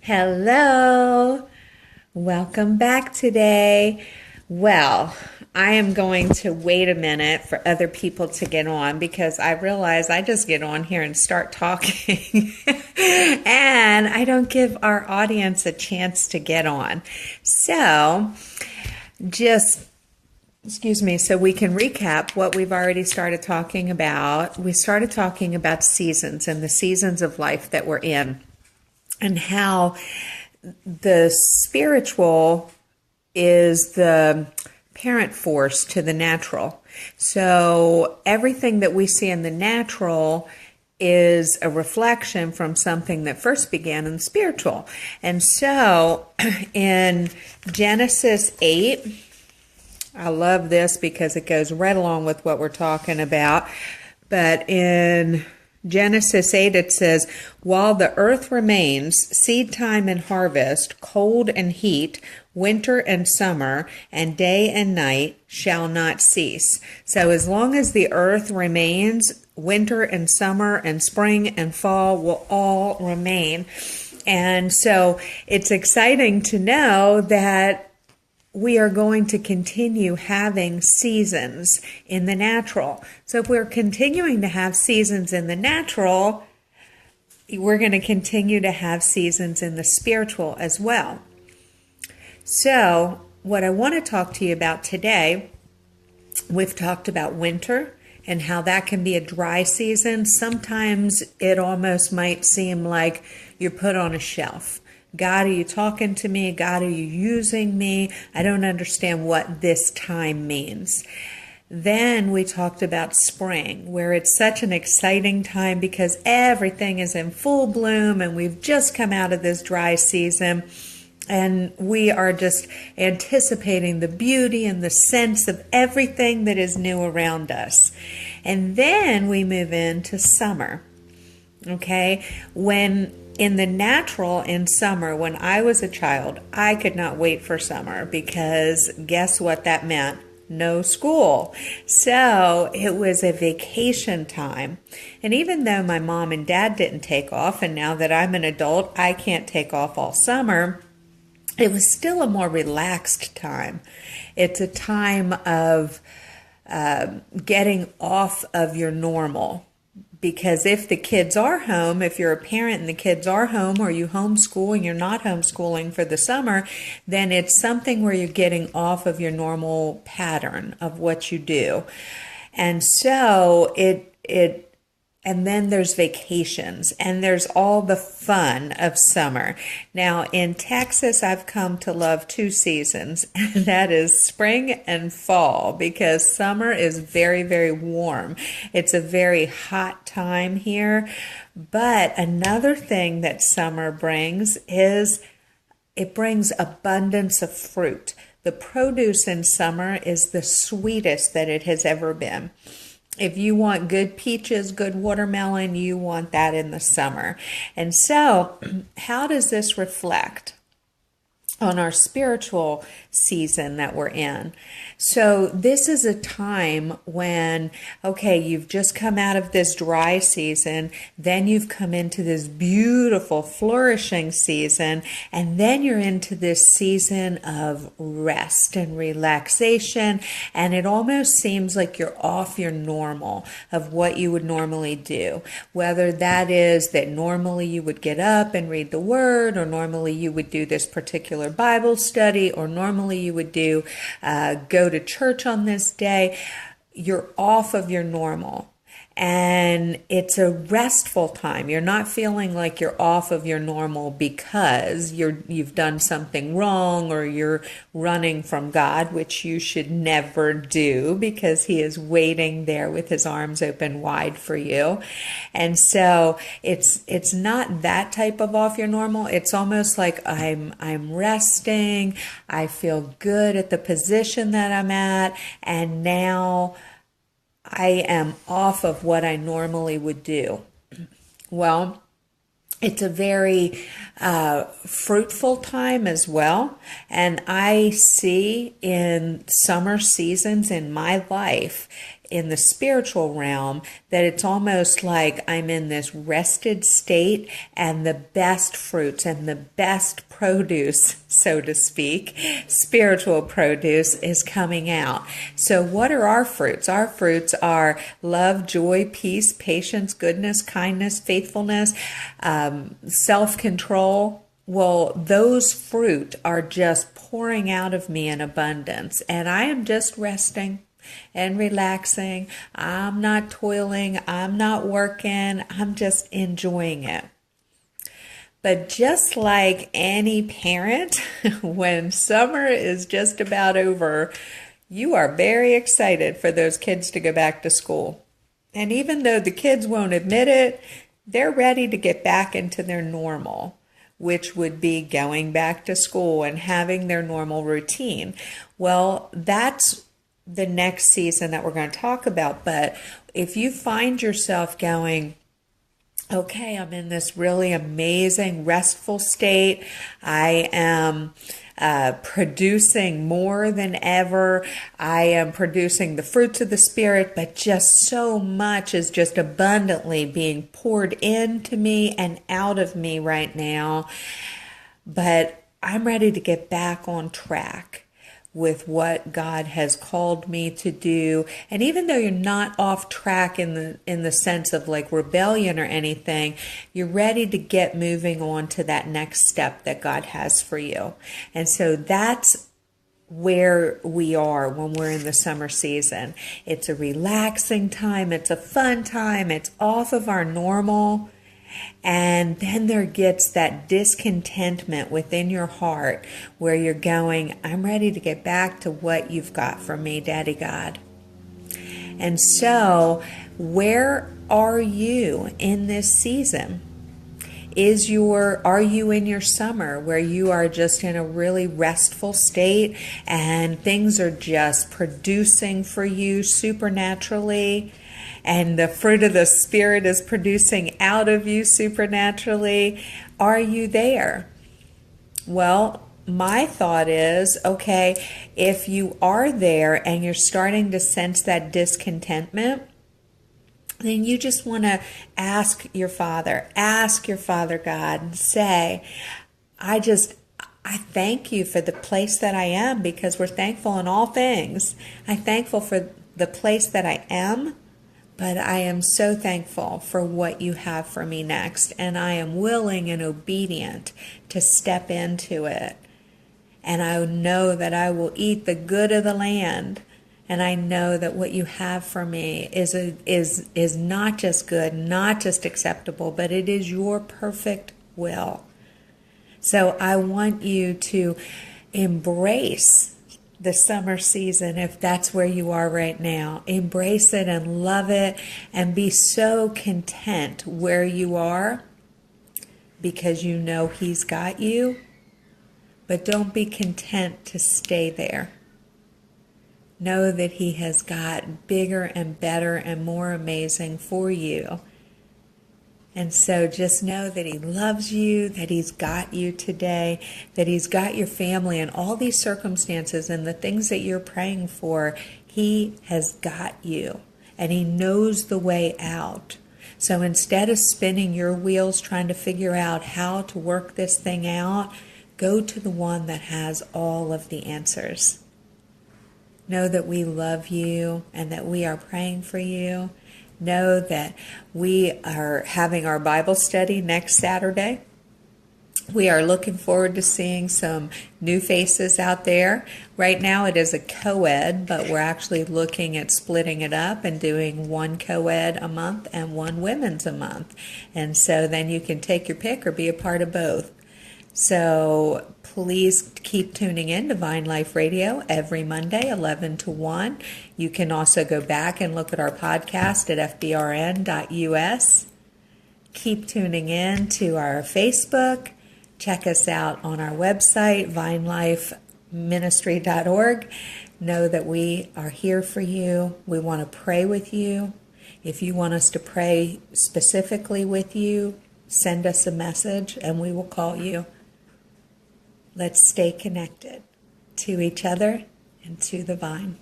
Hello, welcome back today. Well, I am going to wait a minute for other people to get on because I realize I just get on here and start talking and I don't give our audience a chance to get on. So, just excuse me, so we can recap what we've already started talking about. We started talking about seasons and the seasons of life that we're in, and how the spiritual is the parent force to the natural. So everything that we see in the natural is a reflection from something that first began in the spiritual. And so in Genesis 8, I love this because it goes right along with what we're talking about. But in Genesis 8, it says, while the earth remains, seed time and harvest, cold and heat, winter and summer, and day and night shall not cease. So as long as the earth remains, winter and summer and spring and fall will all remain. And so it's exciting to know that we are going to continue having seasons in the natural. So if we're continuing to have seasons in the natural, we're going to continue to have seasons in the spiritual as well. So what I want to talk to you about today, we've talked about winter and how that can be a dry season. Sometimes it almost might seem like you're put on a shelf. God, are you talking to me? God, are you using me? I don't understand what this time means. Then we talked about spring, where it's such an exciting time because everything is in full bloom and we've just come out of this dry season and we are just anticipating the beauty and the sense of everything that is new around us. And then we move into summer, okay? In the natural, in summer, when I was a child, I could not wait for summer because guess what that meant? No school. So it was a vacation time. And even though my mom and dad didn't take off, and now that I'm an adult, I can't take off all summer, it was still a more relaxed time. It's a time of getting off of your normal. Because if the kids are home, if you're a parent and the kids are home, or you homeschool and you're not homeschooling for the summer, then it's something where you're getting off of your normal pattern of what you do. And so and then there's vacations and there's all the fun of summer. Now in Texas, I've come to love two seasons, and that is spring and fall, because summer is very, very warm. It's a very hot time here. But another thing that summer brings is it brings abundance of fruit. The produce in summer is the sweetest that it has ever been. If you want good peaches, good watermelon, you want that in the summer. And so, how does this reflect on our spiritual season that we're in? So this is a time when, okay, you've just come out of this dry season, then you've come into this beautiful flourishing season, and then you're into this season of rest and relaxation, and it almost seems like you're off your normal of what you would normally do. Whether that is that normally you would get up and read the word, or normally you would do this particular Bible study, or normally you would do go to church on this day. You're off of your normal. And it's a restful time. You're not feeling like you're off of your normal because you've done something wrong or you're running from God, which you should never do because He is waiting there with His arms open wide for you. And so it's not that type of off your normal. It's almost like I'm resting. I feel good at the position that I'm at, and now I am off of what I normally would do. Well, It's a very fruitful time as well. And I see in summer seasons in my life, in the spiritual realm, that it's almost like I'm in this rested state, and the best fruits and the best produce, so to speak, spiritual produce, is coming out. So what are our fruits? Our fruits are love, joy, peace, patience, goodness, kindness, faithfulness, self-control. Well, those fruit are just pouring out of me in abundance, and I am just resting and relaxing. I'm not toiling. I'm not working. I'm just enjoying it. But just like any parent, when summer is just about over, you are very excited for those kids to go back to school. And even though the kids won't admit it, they're ready to get back into their normal, which would be going back to school and having their normal routine. Well, that's the next season that we're going to talk about. But if you find yourself going, okay, I'm in this really amazing, restful state, I am producing more than ever, I am producing the fruits of the Spirit, but just so much is just abundantly being poured into me and out of me right now. But I'm ready to get back on track with what God has called me to do. And even though you're not off track in the sense of like rebellion or anything, you're ready to get moving on to that next step that God has for you. And so that's where we are when we're in the summer season. It's a relaxing time. It's a fun time. It's off of our normal. And then there gets that discontentment within your heart where you're going, I'm ready to get back to what you've got for me, Daddy God. And so, where are you in this season? Are you in your summer where you are just in a really restful state and things are just producing for you supernaturally? And the fruit of the Spirit is producing out of you supernaturally? Are you there? Well, my thought is, okay, if you are there and you're starting to sense that discontentment, then you just want to ask your Father God, and say, I thank you for the place that I am, because we're thankful in all things. I'm thankful for the place that I am, but I am so thankful for what you have for me next, and I am willing and obedient to step into it. And I know that I will eat the good of the land, and I know that what you have for me is not just good, not just acceptable, but it is your perfect will. So I want you to embrace the summer season, if that's where you are right now. Embrace it and love it and be so content where you are, because you know He's got you. But don't be content to stay there. Know that He has got bigger and better and more amazing for you. And so just know that He loves you, that He's got you today, that He's got your family and all these circumstances and the things that you're praying for. He has got you, and He knows the way out. So instead of spinning your wheels trying to figure out how to work this thing out, go to the one that has all of the answers. Know that we love you and that we are praying for you. Know that we are having our Bible study next Saturday. We are looking forward to seeing some new faces out there. Right now it is a co-ed, but we're actually looking at splitting it up and doing one co-ed a month and one women's a month. And so then you can take your pick or be a part of both. So please keep tuning in to VineLife Radio every Monday, 11 to 1. You can also go back and look at our podcast at fbrn.us. Keep tuning in to our Facebook. Check us out on our website, vinelifeministry.org. Know that we are here for you. We want to pray with you. If you want us to pray specifically with you, send us a message and we will call you. Let's stay connected to each other and to the vine.